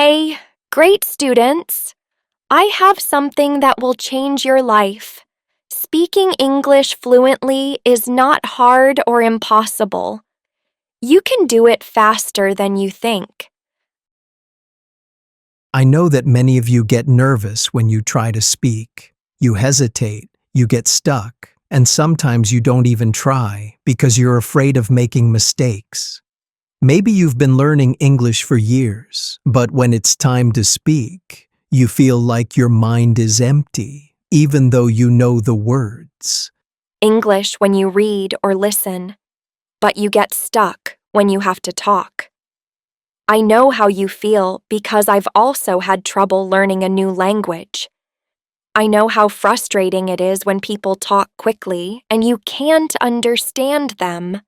Hey, great students! I have something that will change your life. Speaking English fluently is not hard or impossible. You can do it faster than you think. I know that many of you get nervous when you try to speak. You hesitate, you get stuck, and sometimes you don't even try because you're afraid of making mistakes. Maybe you've been learning English for years, but when it's time to speak, you feel like your mind is empty, even though you know the words. English when you read or listen, but you get stuck when you have to talk. I know how you feel because I've also had trouble learning a new language. I know how frustrating it is when people talk quickly and you can't understand them.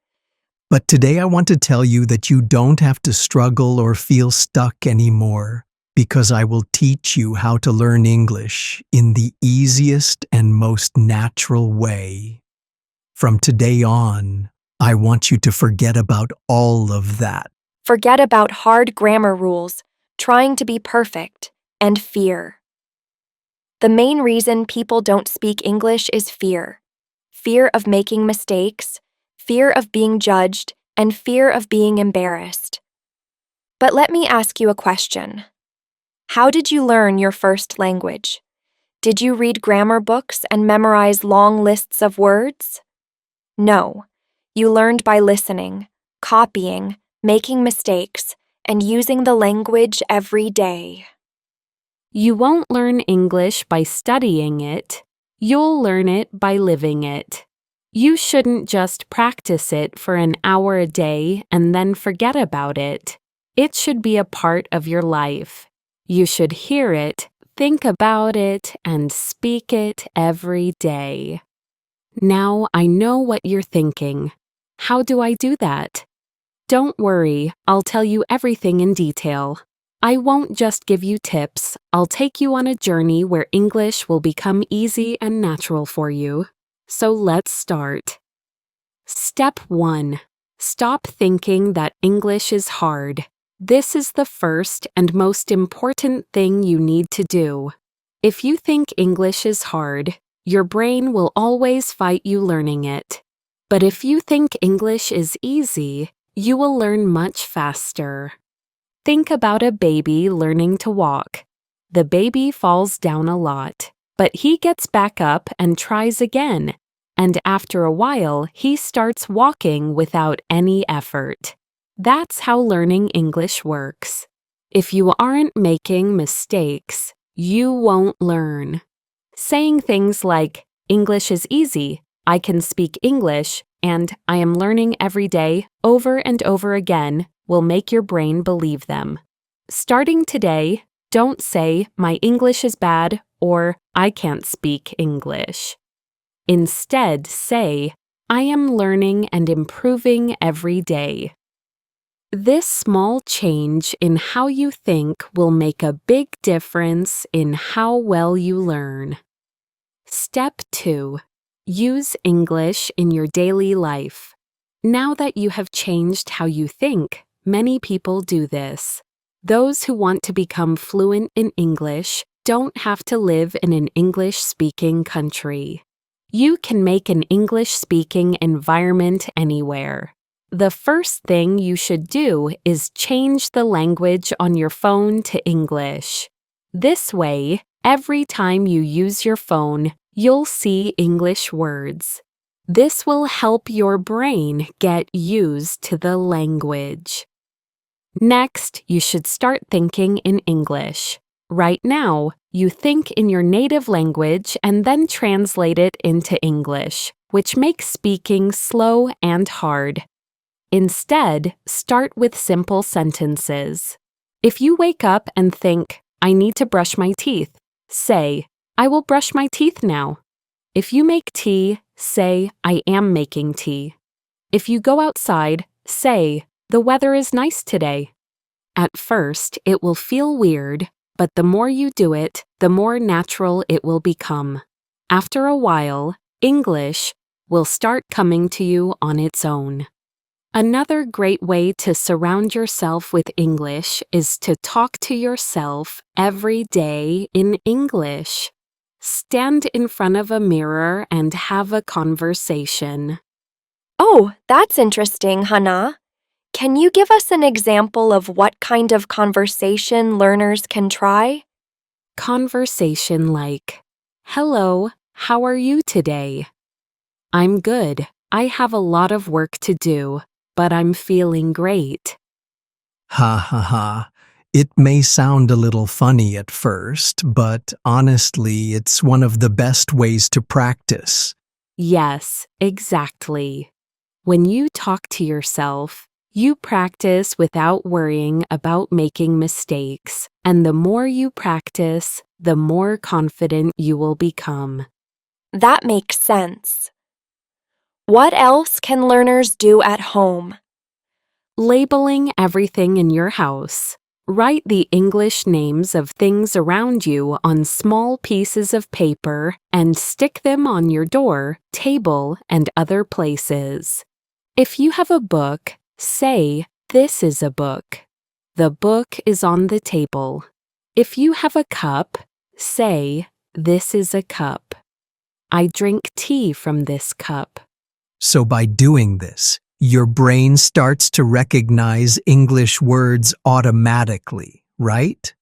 But today I want to tell you that you don't have to struggle or feel stuck anymore, because I will teach you how to learn English in the easiest and most natural way. From today on, I want you to forget about all of that. Forget about hard grammar rules, trying to be perfect, and fear. The main reason people don't speak English is fear. Fear of making mistakes, fear of being judged, and fear of being embarrassed. But let me ask you a question. How did you learn your first language? Did you read grammar books and memorize long lists of words? No. You learned by listening, copying, making mistakes, and using the language every day. You won't learn English by studying it. You'll learn it by living it. You shouldn't just practice it for an hour a day and then forget about it. It should be a part of your life. You should hear it, think about it, and speak it every day. Now I know what you're thinking. How do I do that? Don't worry, I'll tell you everything in detail. I won't just give you tips, I'll take you on a journey where English will become easy and natural for you. So let's start. Step 1. Stop thinking that English is hard. This is the first and most important thing you need to do. If you think English is hard, your brain will always fight you learning it. But if you think English is easy, you will learn much faster. Think about a baby learning to walk. The baby falls down a lot, but he gets back up and tries again, and after a while he starts walking without any effort. That's how learning English works. If you aren't making mistakes, you won't learn. Saying things like, "English is easy," "I can speak English," and "I am learning every day" over and over again will make your brain believe them. Starting today, don't say, "My English is bad," or "I can't speak English." Instead, say, "I am learning and improving every day." This small change in how you think will make a big difference in how well you learn. Step 2. Use English in your daily life. Now that you have changed how you think, many people do this. Those who want to become fluent in English don't have to live in an English-speaking country. You can make an English-speaking environment anywhere. The first thing you should do is change the language on your phone to English. This way, every time you use your phone, you'll see English words. This will help your brain get used to the language. Next, you should start thinking in English. Right now, you think in your native language and then translate it into English, which makes speaking slow and hard. Instead, start with simple sentences. If you wake up and think, "I need to brush my teeth," say, "I will brush my teeth now." If you make tea, say, "I am making tea." If you go outside, say, "The weather is nice today." At first, it will feel weird, but the more you do it, the more natural it will become. After a while, English will start coming to you on its own. Another great way to surround yourself with English is to talk to yourself every day in English. Stand in front of a mirror and have a conversation. Oh, that's interesting, Hanah. Can you give us an example of what kind of conversation learners can try? Conversation like, "Hello, how are you today?" "I'm good. I have a lot of work to do, but I'm feeling great." Ha ha ha. It may sound a little funny at first, but honestly, it's one of the best ways to practice. Yes, exactly. When you talk to yourself, you practice without worrying about making mistakes, and the more you practice, the more confident you will become. That makes sense. What else can learners do at home? Labeling everything in your house. Write the English names of things around you on small pieces of paper and stick them on your door, table, and other places. If you have a book, say, "This is a book." The book is on the table. If you have a cup, say, "This is a cup." I drink tea from this cup. So by doing this, your brain starts to recognize English words automatically, right?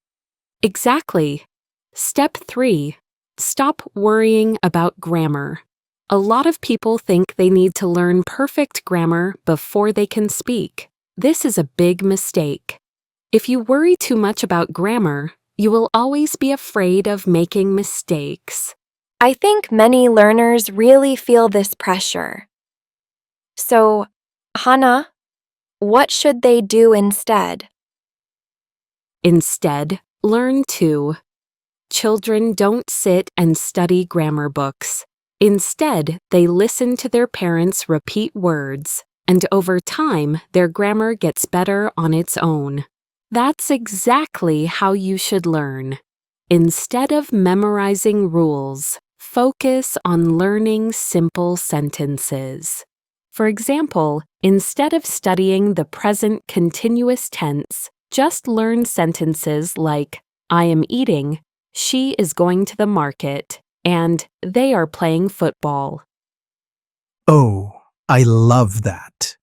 Exactly. Step 3. Stop worrying about grammar. A lot of people think they need to learn perfect grammar before they can speak. This is a big mistake. If you worry too much about grammar, you will always be afraid of making mistakes. I think many learners really feel this pressure. So, Hanah, what should they do instead? Instead, learn to. Children don't sit and study grammar books. Instead, they listen to their parents repeat words, and over time, their grammar gets better on its own. That's exactly how you should learn. Instead of memorizing rules, focus on learning simple sentences. For example, instead of studying the present continuous tense, just learn sentences like, "I am eating," "She is going to the market," and "They are playing football." Oh, I love that.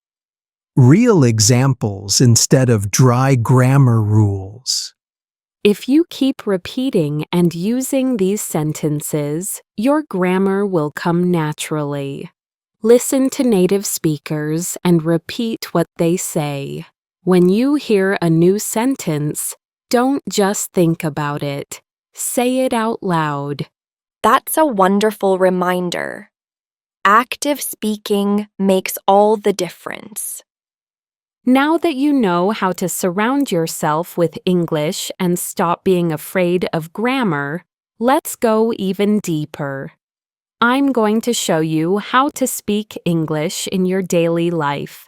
Real examples instead of dry grammar rules. If you keep repeating and using these sentences, your grammar will come naturally. Listen to native speakers and repeat what they say. When you hear a new sentence, don't just think about it. Say it out loud. That's a wonderful reminder. Active speaking makes all the difference. Now that you know how to surround yourself with English and stop being afraid of grammar, let's go even deeper. I'm going to show you how to speak English in your daily life.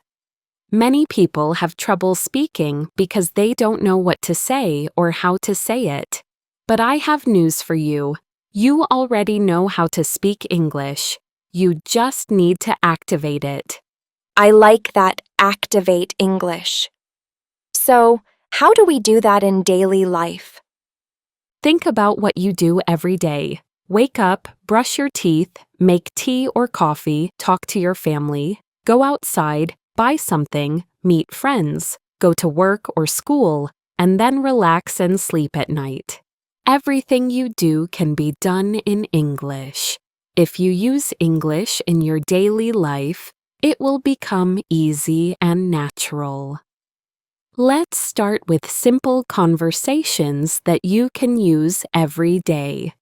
Many people have trouble speaking because they don't know what to say or how to say it. But I have news for you. You already know how to speak English. You just need to activate it. I like that activate English. So, how do we do that in daily life? Think about what you do every day. Wake up, brush your teeth, make tea or coffee, talk to your family, go outside, buy something, meet friends, go to work or school, and then relax and sleep at night. Everything you do can be done in English. If you use English in your daily life, it will become easy and natural. Let's start with simple conversations that you can use every day.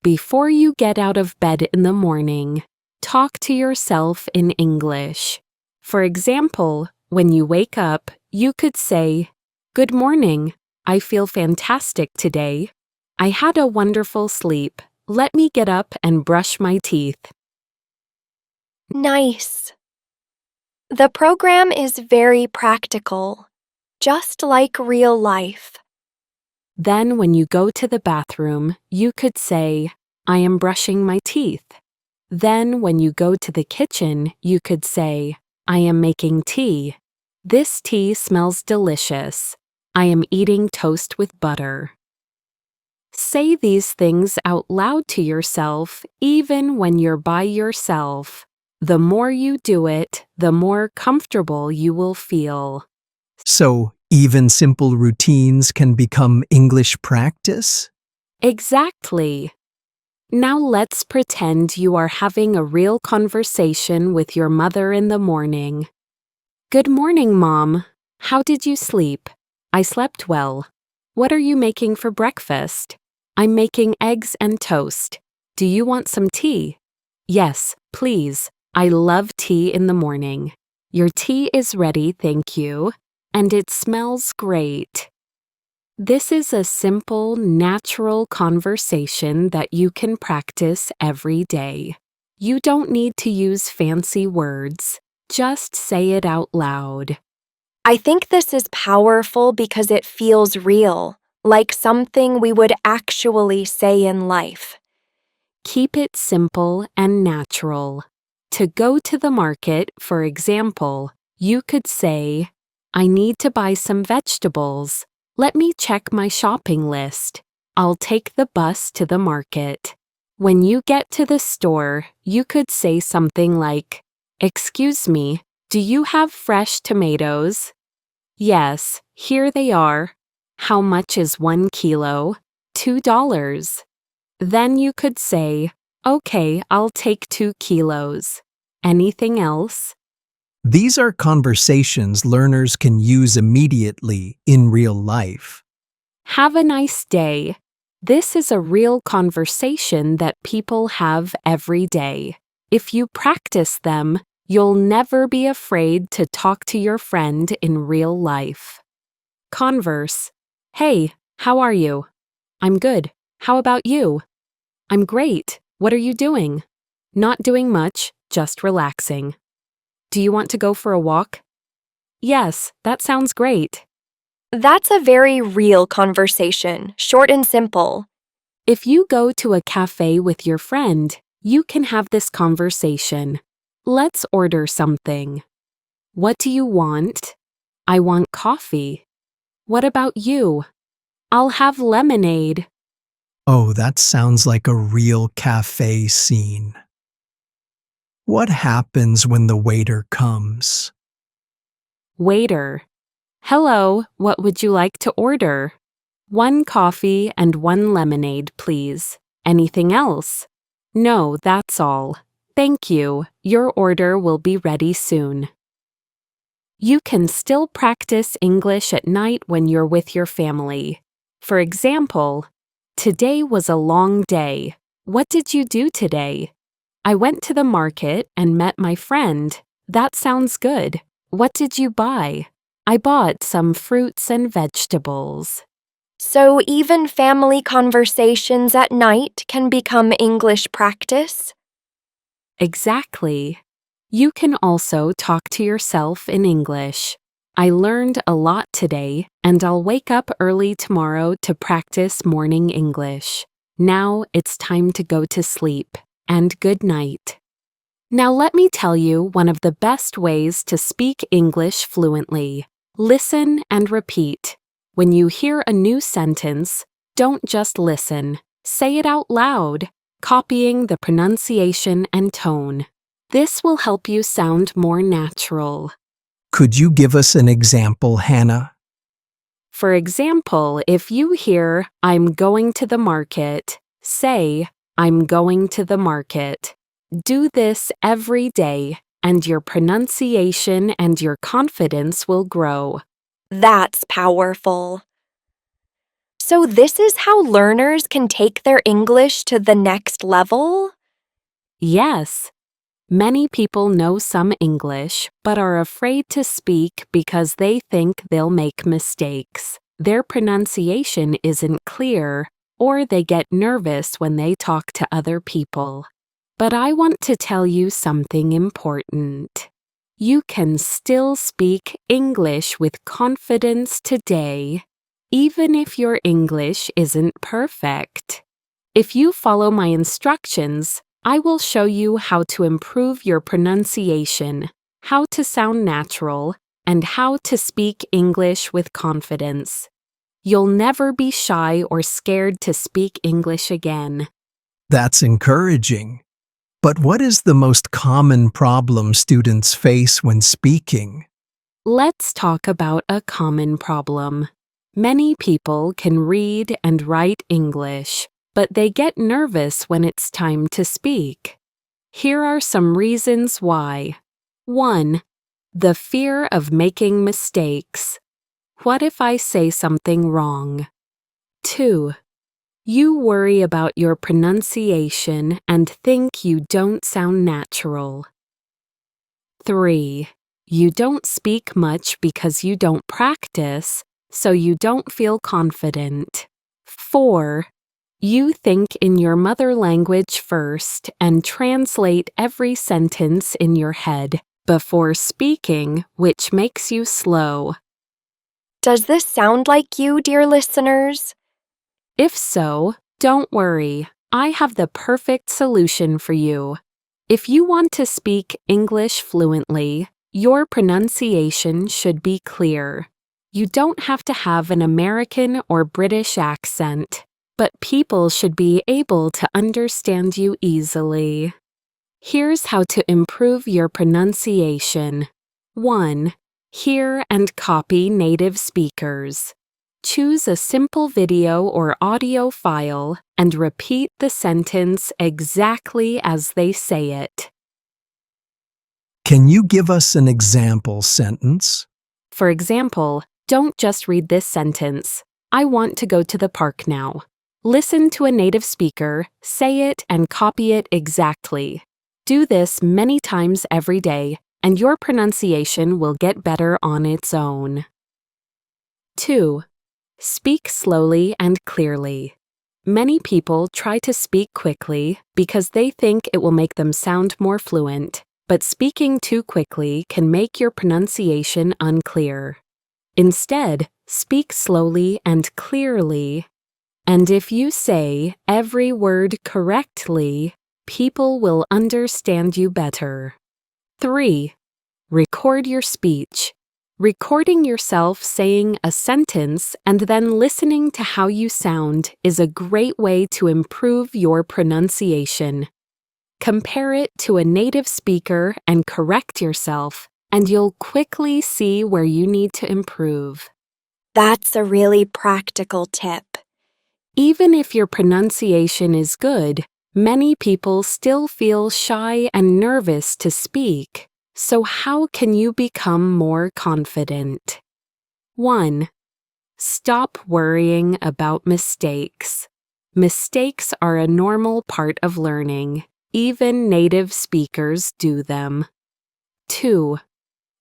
Before you get out of bed in the morning, talk to yourself in English. For example, when you wake up, you could say, "Good morning. I feel fantastic today. I had a wonderful sleep. Let me get up and brush my teeth." Nice. The program is very practical, just like real life. Then when you go to the bathroom, you could say, "I am brushing my teeth." Then when you go to the kitchen, you could say, I am making tea. This tea smells delicious. I am eating toast with butter. Say these things out loud to yourself, even when you're by yourself. The more you do it, the more comfortable you will feel. So, even simple routines can become English practice? Exactly. Now let's pretend you are having a real conversation with your mother in the morning. Good morning, Mom. How did you sleep? I slept well. What are you making for breakfast? I'm making eggs and toast. Do you want some tea? Yes, please. I love tea in the morning. Your tea is ready, thank you. And it smells great. This is a simple, natural conversation that you can practice every day. You don't need to use fancy words. Just say it out loud. I think this is powerful because it feels real, like something we would actually say in life. Keep it simple and natural. To go to the market, for example, you could say, I need to buy some vegetables. Let me check my shopping list. I'll take the bus to the market. When you get to the store, you could say something like, Excuse me, do you have fresh tomatoes? Yes, here they are. How much is 1 kilo? $2. Then you could say, Okay, I'll take 2 kilos. Anything else? These are conversations learners can use immediately in real life. Have a nice day. This is a real conversation that people have every day. If you practice them, you'll never be afraid to talk to your friend in real life. Converse. Hey, how are you? I'm good. How about you? I'm great. What are you doing? Not doing much, just relaxing. Do you want to go for a walk? Yes, that sounds great. That's a very real conversation, short and simple. If you go to a café with your friend, you can have this conversation. Let's order something. What do you want? I want coffee. What about you? I'll have lemonade. Oh, that sounds like a real cafe scene. What happens when the waiter comes? Waiter. Hello, what would you like to order? 1 coffee and 1 lemonade, please. Anything else? No, that's all. Thank you. Your order will be ready soon. You can still practice English at night when you're with your family. For example, today was a long day. What did you do today? I went to the market and met my friend. That sounds good. What did you buy? I bought some fruits and vegetables. So even family conversations at night can become English practice? Exactly. You can also talk to yourself in English. I learned a lot today, and I'll wake up early tomorrow to practice morning English. Now it's time to go to sleep, and good night. Now let me tell you one of the best ways to speak English fluently. Listen and repeat. When you hear a new sentence, don't just listen. Say it out loud, copying the pronunciation and tone. This will help you sound more natural. Could you give us an example, Hanah? For example, if you hear, I'm going to the market, say, I'm going to the market. Do this every day, and your pronunciation and your confidence will grow. That's powerful. So this is how learners can take their English to the next level? Yes. Many people know some English, but are afraid to speak because they think they'll make mistakes. Their pronunciation isn't clear, or they get nervous when they talk to other people. But I want to tell you something important. You can still speak English with confidence today, even if your English isn't perfect. If you follow my instructions, I will show you how to improve your pronunciation, how to sound natural, and how to speak English with confidence. You'll never be shy or scared to speak English again. That's encouraging. But what is the most common problem students face when speaking? Let's talk about a common problem. Many people can read and write English, but they get nervous when it's time to speak. Here are some reasons why. 1. The fear of making mistakes. What if I say something wrong? 2. You worry about your pronunciation and think you don't sound natural. 3. You don't speak much because you don't practice, so you don't feel confident. 4. You think in your mother language first and translate every sentence in your head before speaking, which makes you slow. Does this sound like you, dear listeners? If so, don't worry. I have the perfect solution for you. If you want to speak English fluently, your pronunciation should be clear. You don't have to have an American or British accent, but people should be able to understand you easily. Here's how to improve your pronunciation. 1. Hear and copy native speakers. Choose a simple video or audio file and repeat the sentence exactly as they say it. Can you give us an example sentence? For example, don't just read this sentence. I want to go to the park now. Listen to a native speaker, say it, and copy it exactly. Do this many times every day, and your pronunciation will get better on its own. 2. Speak slowly and clearly. Many people try to speak quickly because they think it will make them sound more fluent, but speaking too quickly can make your pronunciation unclear. Instead, speak slowly and clearly. And if you say every word correctly, people will understand you better. 3. Record your speech. Recording yourself saying a sentence and then listening to how you sound is a great way to improve your pronunciation. Compare it to a native speaker and correct yourself, and you'll quickly see where you need to improve. That's a really practical tip. Even if your pronunciation is good, many people still feel shy and nervous to speak. So how can you become more confident? 1. Stop worrying about mistakes. Mistakes are a normal part of learning. Even native speakers do them. 2.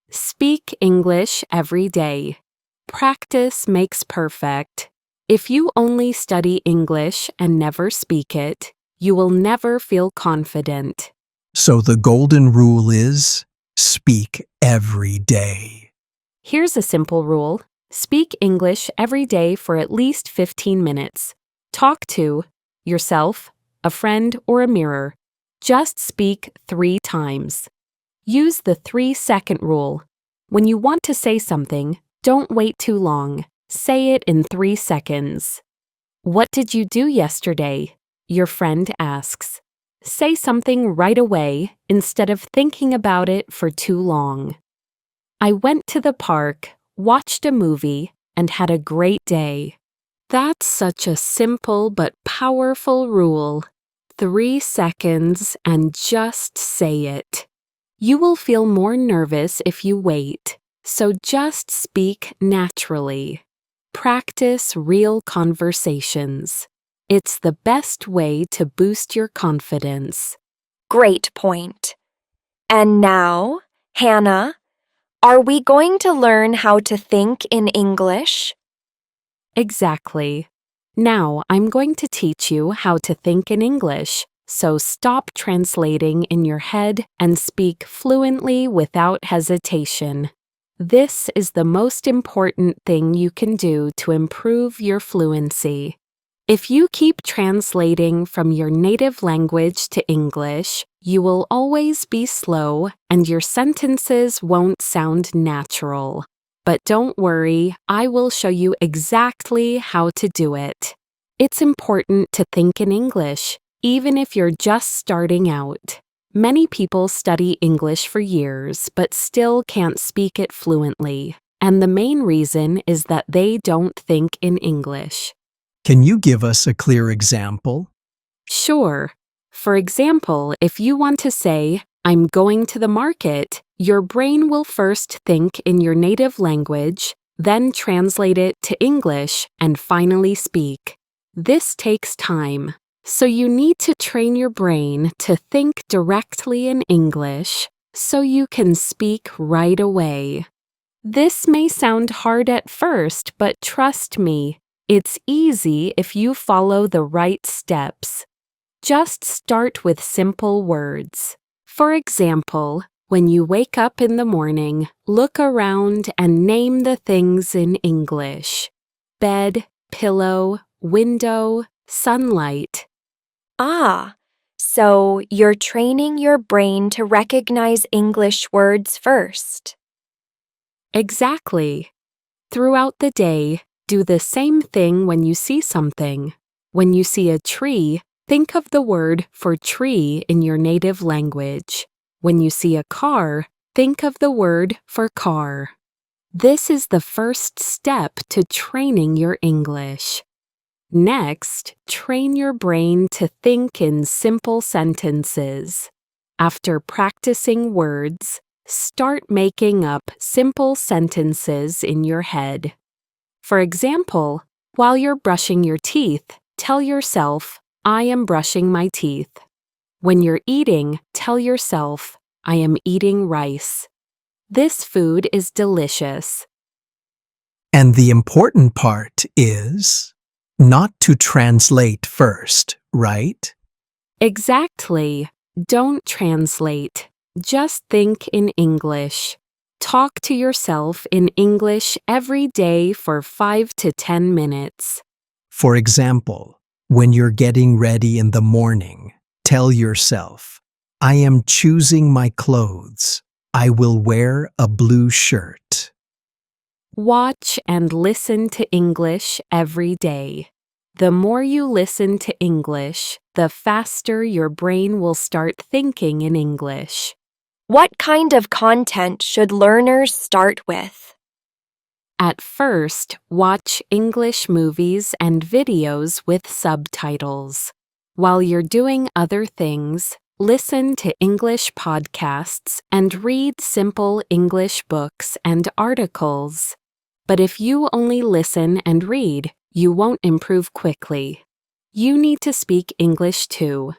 Speak English every day. Practice makes perfect. If you only study English and never speak it, you will never feel confident. So the golden rule is speak every day. Here's a simple rule. Speak English every day for at least 15 minutes. Talk to yourself, a friend, or a mirror. Just speak 3 times. Use the 3-second rule. When you want to say something, don't wait too long. Say it in 3 seconds. What did you do yesterday? Your friend asks. Say something right away instead of thinking about it for too long. I went to the park, watched a movie, and had a great day. That's such a simple but powerful rule. 3 seconds and just say it. You will feel more nervous if you wait, so just speak naturally. Practice real conversations. It's the best way to boost your confidence. Great point. And now, Hanah, are we going to learn how to think in English? Exactly. Now I'm going to teach you how to think in English, so stop translating in your head and speak fluently without hesitation. This is the most important thing you can do to improve your fluency. If you keep translating from your native language to English, you will always be slow and your sentences won't sound natural. But don't worry, I will show you exactly how to do it. It's important to think in English, even if you're just starting out. Many people study English for years but still can't speak it fluently, and the main reason is that they don't think in English. Can you give us a clear example? Sure. For example, if you want to say, I'm going to the market, your brain will first think in your native language, then translate it to English, and finally speak. This takes time, so you need to train your brain to think directly in English so you can speak right away. This may sound hard at first, but trust me, it's easy if you follow the right steps. Just start with simple words. For example, when you wake up in the morning, look around and name the things in English. Bed, pillow, window, sunlight. Ah, so you're training your brain to recognize English words first. Exactly. Throughout the day, do the same thing when you see something. When you see a tree, think of the word for tree in your native language. When you see a car, think of the word for car. This is the first step to training your English. Next, train your brain to think in simple sentences. After practicing words, start making up simple sentences in your head. For example, while you're brushing your teeth, tell yourself, I am brushing my teeth. When you're eating, tell yourself, I am eating rice. This food is delicious. And the important part is not to translate first, right? Exactly. Don't translate. Just think in English. Talk to yourself in English every day for 5 to 10 minutes. For example, when you're getting ready in the morning, tell yourself, I am choosing my clothes. I will wear a blue shirt. Watch and listen to English every day. The more you listen to English, the faster your brain will start thinking in English. What kind of content should learners start with? At first, watch English movies and videos with subtitles. While you're doing other things, listen to English podcasts and read simple English books and articles. But if you only listen and read, you won't improve quickly. You need to speak English too.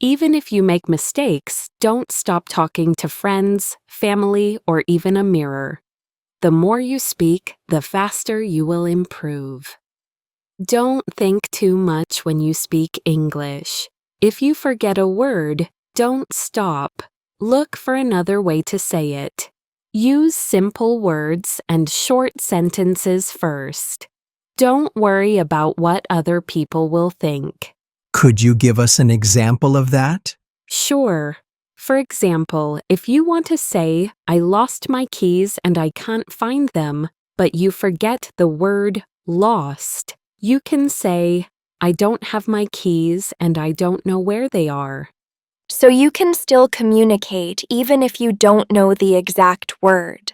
Even if you make mistakes, don't stop talking to friends, family, or even a mirror. The more you speak, the faster you will improve. Don't think too much when you speak English. If you forget a word, don't stop. Look for another way to say it. Use simple words and short sentences first. Don't worry about what other people will think. Could you give us an example of that? Sure. For example, if you want to say, I lost my keys and I can't find them, but you forget the word lost, you can say, I don't have my keys and I don't know where they are. So you can still communicate even if you don't know the exact word.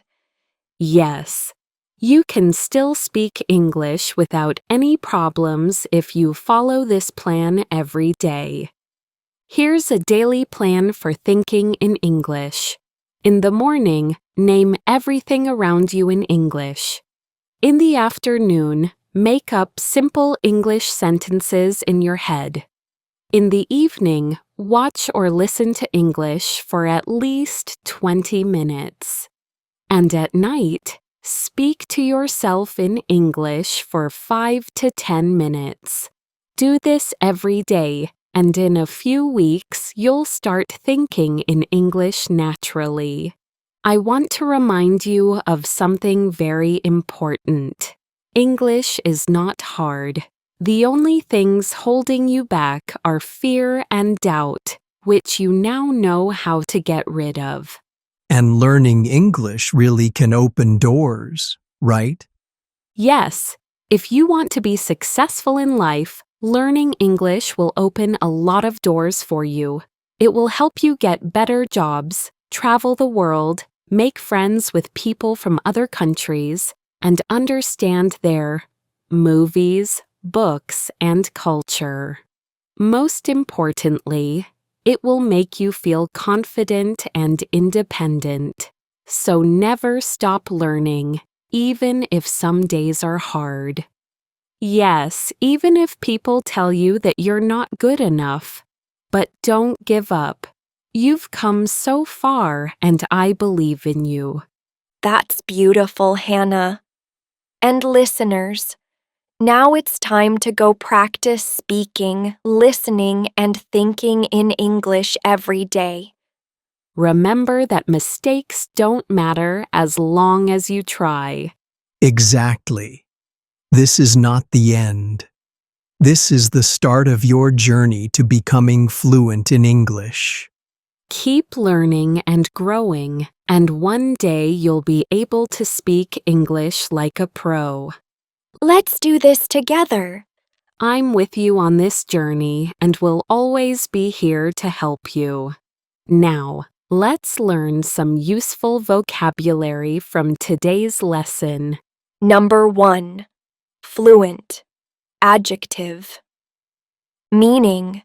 Yes. You can still speak English without any problems if you follow this plan every day. Here's a daily plan for thinking in English. In the morning, name everything around you in English. In the afternoon, make up simple English sentences in your head. In the evening, watch or listen to English for at least 20 minutes. And at night, speak to yourself in English for 5 to 10 minutes. Do this every day, and in a few weeks, you'll start thinking in English naturally. I want to remind you of something very important. English is not hard. The only things holding you back are fear and doubt, which you now know how to get rid of. And learning English really can open doors, right? Yes, if you want to be successful in life, learning English will open a lot of doors for you. It will help you get better jobs, travel the world, make friends with people from other countries, and understand their movies, books, and culture. Most importantly, it will make you feel confident and independent. So never stop learning, even if some days are hard. Yes, even if people tell you that you're not good enough. But don't give up. You've come so far, and I believe in you. That's beautiful, Hanah. And listeners, now it's time to go practice speaking, listening, and thinking in English every day. Remember that mistakes don't matter as long as you try. Exactly. This is not the end. This is the start of your journey to becoming fluent in English. Keep learning and growing, and one day you'll be able to speak English like a pro. Let's do this together. I'm with you on this journey and will always be here to help you. Now, let's learn some useful vocabulary from today's lesson. Number 1. Fluent. Adjective. Meaning: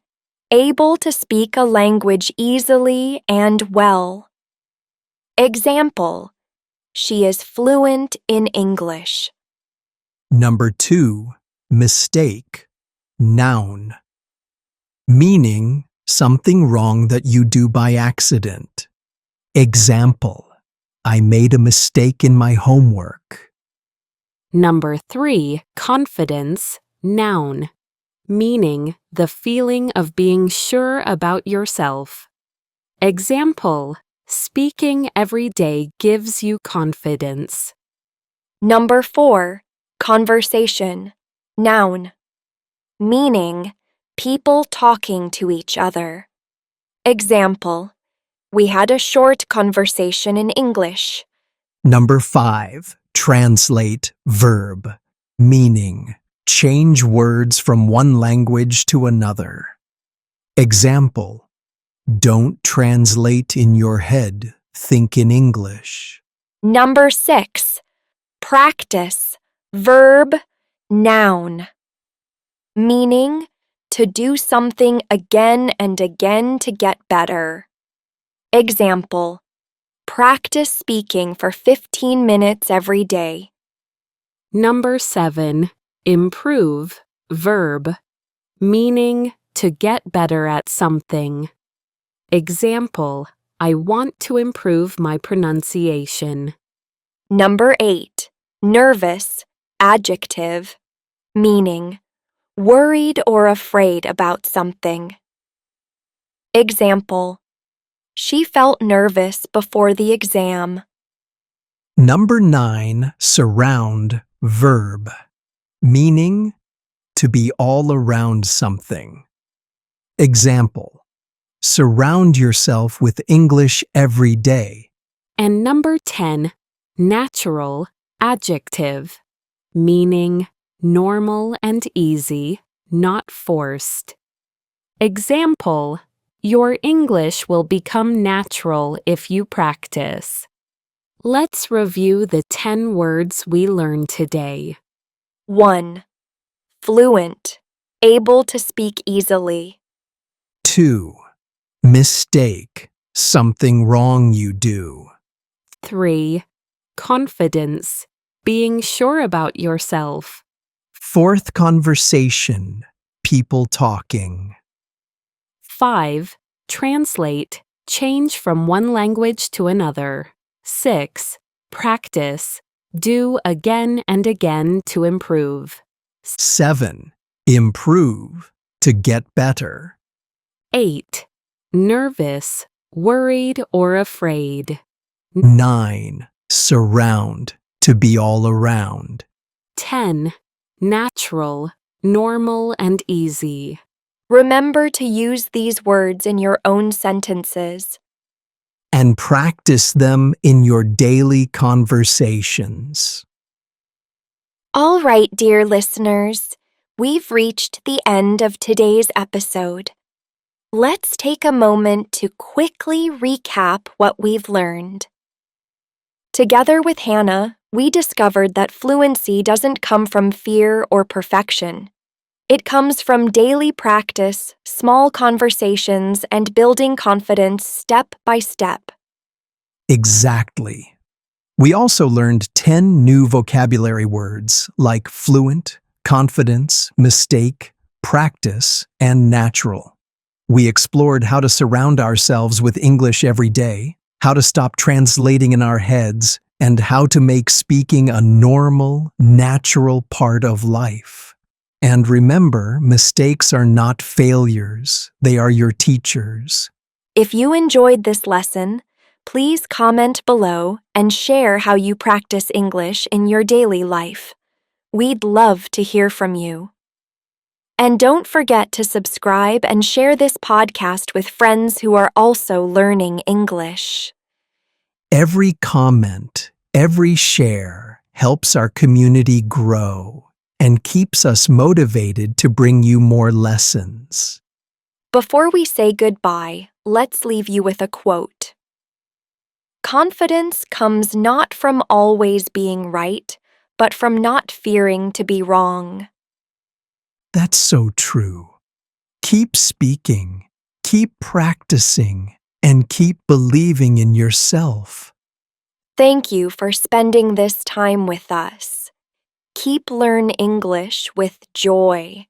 able to speak a language easily and well. Example: she is fluent in English. Number 2, mistake, noun. Meaning, something wrong that you do by accident. Example, I made a mistake in my homework. Number 3, confidence, noun. Meaning, the feeling of being sure about yourself. Example, speaking every day gives you confidence. Number 4. Conversation. Noun. Meaning: people talking to each other. Example: we had a short conversation in English. Number 5, translate, verb. Meaning, change words from one language to another. Example, don't translate in your head, think in English. Number 6. Practice. Verb. Noun. Meaning: to do something again and again to get better. Example: practice speaking for 15 minutes every day. Number 7, improve, verb. Meaning, to get better at something. Example, I want to improve my pronunciation. Number 8. Nervous. Adjective. Meaning: worried or afraid about something. Example: she felt nervous before the exam. Number 9, surround, verb. Meaning, to be all around something. Example, surround yourself with English every day. And number 10, natural, adjective. Meaning, normal and easy, not forced. Example, your English will become natural if you practice. Let's review the 10 words we learned today. 1. Fluent. Able to speak easily. 2. Mistake, something wrong you do. 3. Confidence, being sure about yourself. 4th conversation, people talking. 5. Translate, change from one language to another. 6. Practice, do again and again to improve. 7. Improve, to get better. 8. Nervous, worried or afraid. 9. Surround, to be all around. 10. Natural, normal and easy. Remember to use these words in your own sentences. And practice them in your daily conversations. All right, dear listeners, we've reached the end of today's episode. Let's take a moment to quickly recap what we've learned. Together with Hanah, we discovered that fluency doesn't come from fear or perfection. It comes from daily practice, small conversations, and building confidence step by step. Exactly. We also learned 10 new vocabulary words like fluent, confidence, mistake, practice, and natural. We explored how to surround ourselves with English every day, how to stop translating in our heads, and how to make speaking a normal, natural part of life. And remember, mistakes are not failures, they are your teachers. If you enjoyed this lesson, please comment below and share how you practice English in your daily life. We'd love to hear from you. And don't forget to subscribe and share this podcast with friends who are also learning English. Every comment, every share helps our community grow and keeps us motivated to bring you more lessons. Before we say goodbye, let's leave you with a quote. Confidence comes not from always being right, but from not fearing to be wrong. That's so true. Keep speaking, keep practicing, and keep believing in yourself. Thank you for spending this time with us. Keep learn English with joy